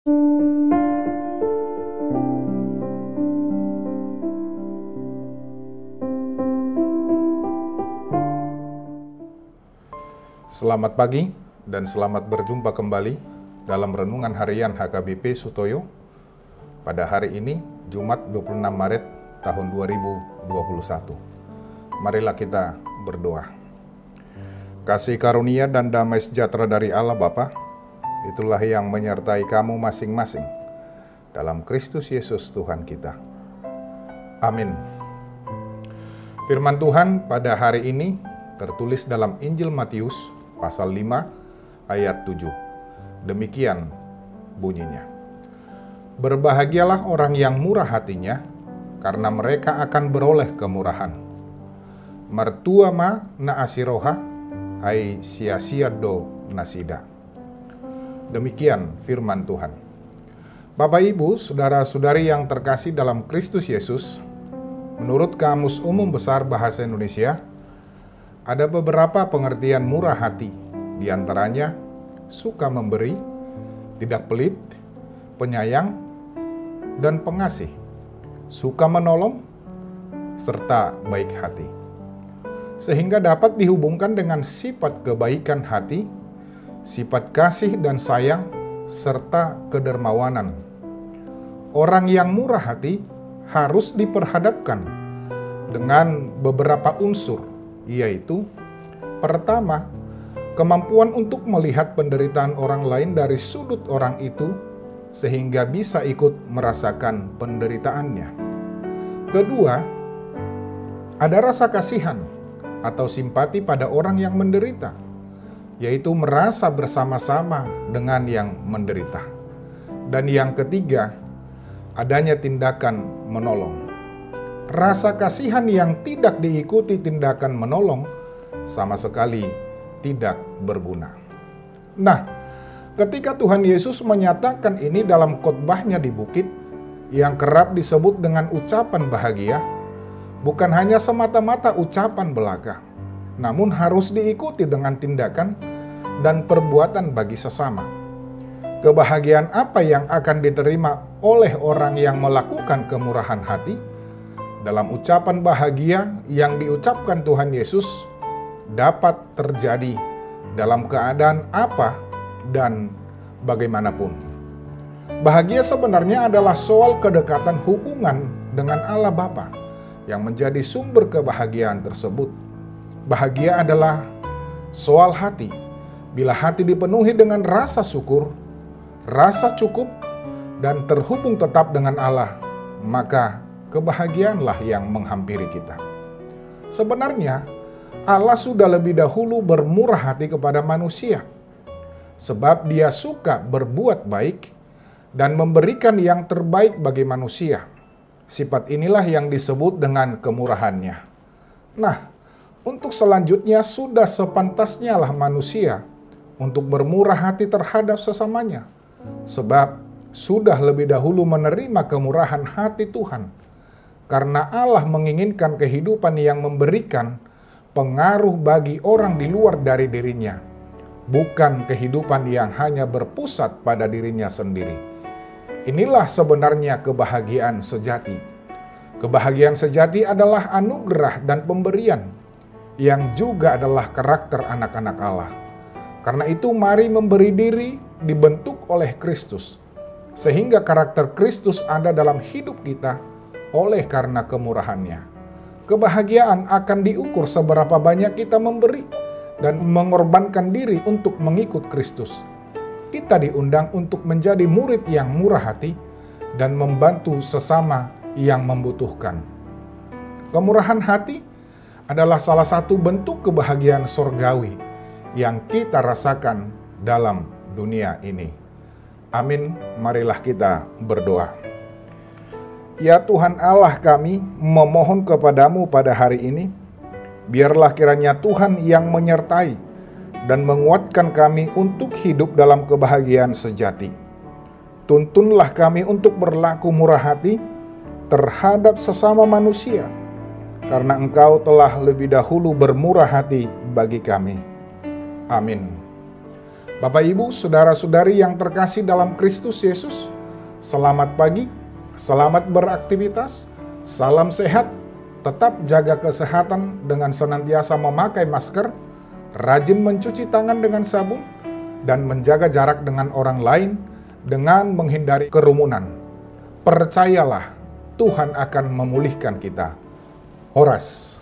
Selamat pagi dan selamat berjumpa kembali dalam Renungan Harian HKBP Sutoyo pada hari ini, Jumat 26 Maret tahun 2021. Marilah kita berdoa. Kasih karunia dan damai sejahtera dari Allah Bapa, itulah yang menyertai kamu masing-masing dalam Kristus Yesus Tuhan kita. Amin. Firman Tuhan pada hari ini tertulis dalam Injil Matius pasal 5 ayat 7. Demikian bunyinya. Berbahagialah orang yang murah hatinya, karena mereka akan beroleh kemurahan. Mertua ma naasiroha, ai sia-sia do nasida. Demikian firman Tuhan. Bapak Ibu, saudara-saudari yang terkasih dalam Kristus Yesus, menurut Kamus Umum Besar Bahasa Indonesia, ada beberapa pengertian murah hati, di antaranya suka memberi, tidak pelit, penyayang, dan pengasih, suka menolong, serta baik hati. Sehingga dapat dihubungkan dengan sifat kebaikan hati, sifat kasih dan sayang, serta kedermawanan. Orang yang murah hati harus diperhadapkan dengan beberapa unsur, yaitu pertama, kemampuan untuk melihat penderitaan orang lain dari sudut orang itu sehingga bisa ikut merasakan penderitaannya. Kedua, ada rasa kasihan atau simpati pada orang yang menderita, yaitu merasa bersama-sama dengan yang menderita. Dan yang ketiga, adanya tindakan menolong. Rasa kasihan yang tidak diikuti tindakan menolong sama sekali tidak berguna. Nah, ketika Tuhan Yesus menyatakan ini dalam khotbahnya di bukit yang kerap disebut dengan ucapan bahagia, bukan hanya semata-mata ucapan belaka, namun harus diikuti dengan tindakan dan perbuatan bagi sesama. Kebahagiaan apa yang akan diterima oleh orang yang melakukan kemurahan hati? Dalam ucapan bahagia yang diucapkan Tuhan Yesus dapat terjadi dalam keadaan apa dan bagaimanapun. Bahagia sebenarnya adalah soal kedekatan hubungan dengan Allah Bapa yang menjadi sumber kebahagiaan tersebut. Bahagia adalah soal hati. Bila hati dipenuhi dengan rasa syukur, rasa cukup, dan terhubung tetap dengan Allah, maka kebahagiaanlah yang menghampiri kita. Sebenarnya, Allah sudah lebih dahulu bermurah hati kepada manusia, sebab Dia suka berbuat baik dan memberikan yang terbaik bagi manusia. Sifat inilah yang disebut dengan kemurahannya. Nah, untuk selanjutnya sudah sepantasnya lah manusia untuk bermurah hati terhadap sesamanya, sebab sudah lebih dahulu menerima kemurahan hati Tuhan. Karena Allah menginginkan kehidupan yang memberikan pengaruh bagi orang di luar dari dirinya, bukan kehidupan yang hanya berpusat pada dirinya sendiri. Inilah sebenarnya kebahagiaan sejati. Kebahagiaan sejati adalah anugerah dan pemberian, yang juga adalah karakter anak-anak Allah. Karena itu mari memberi diri dibentuk oleh Kristus, sehingga karakter Kristus ada dalam hidup kita oleh karena kemurahannya. Kebahagiaan akan diukur seberapa banyak kita memberi dan mengorbankan diri untuk mengikut Kristus. Kita diundang untuk menjadi murid yang murah hati dan membantu sesama yang membutuhkan. Kemurahan hati adalah salah satu bentuk kebahagiaan surgawi yang kita rasakan dalam dunia ini. Amin. Marilah kita berdoa. Ya Tuhan Allah, kami memohon kepadamu pada hari ini, biarlah kiranya Tuhan yang menyertai dan menguatkan kami untuk hidup dalam kebahagiaan sejati. Tuntunlah kami untuk berlaku murah hati terhadap sesama manusia, karena Engkau telah lebih dahulu bermurah hati bagi kami. Amin. Bapak, Ibu, saudara-saudari yang terkasih dalam Kristus Yesus, selamat pagi, selamat beraktivitas, salam sehat, tetap jaga kesehatan dengan senantiasa memakai masker, rajin mencuci tangan dengan sabun, dan menjaga jarak dengan orang lain dengan menghindari kerumunan. Percayalah, Tuhan akan memulihkan kita. Horas.